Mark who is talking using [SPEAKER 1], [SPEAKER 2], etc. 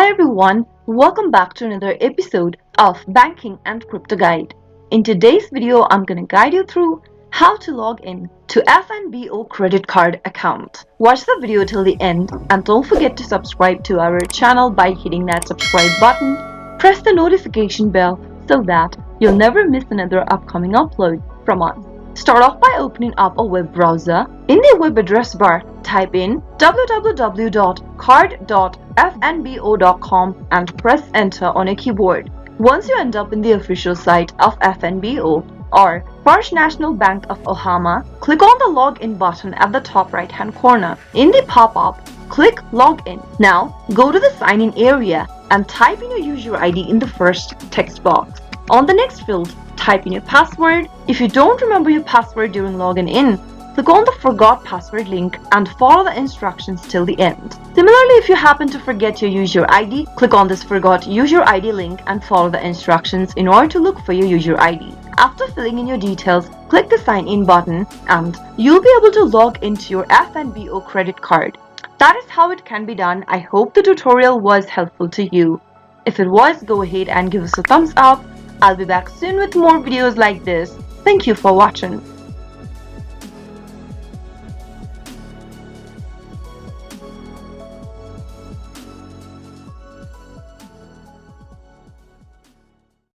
[SPEAKER 1] Hi everyone, welcome back to another episode of Banking and Crypto Guide. In today's video, I'm going to guide you through how to log in to FNBO credit card account. Watch the video till the end and don't forget to subscribe to our channel by hitting that subscribe button. Press the notification bell so that you'll never miss another upcoming upload from us. Start off by opening up a web browser. In the web address bar, type in www.card.fnbo.com and press enter on a keyboard. Once you end up in the official site of FNBO or First National Bank of Omaha, click on the login button at the top right hand corner. In the pop-up, click login. Now go to the sign in area and type in your user ID in the first text box. On the next field, type in your password. If you don't remember your password during login in, click on the forgot password link and follow the instructions till the end. Similarly, if you happen to forget your user ID, click on this forgot user ID link and follow the instructions in order to look for your user ID. After filling in your details, click the sign in button and you'll be able to log into your FNBO credit card. That is how it can be done. I hope the tutorial was helpful to you. If it was, go ahead and give us a thumbs up. I'll be back soon with more videos like this. Thank you for watching.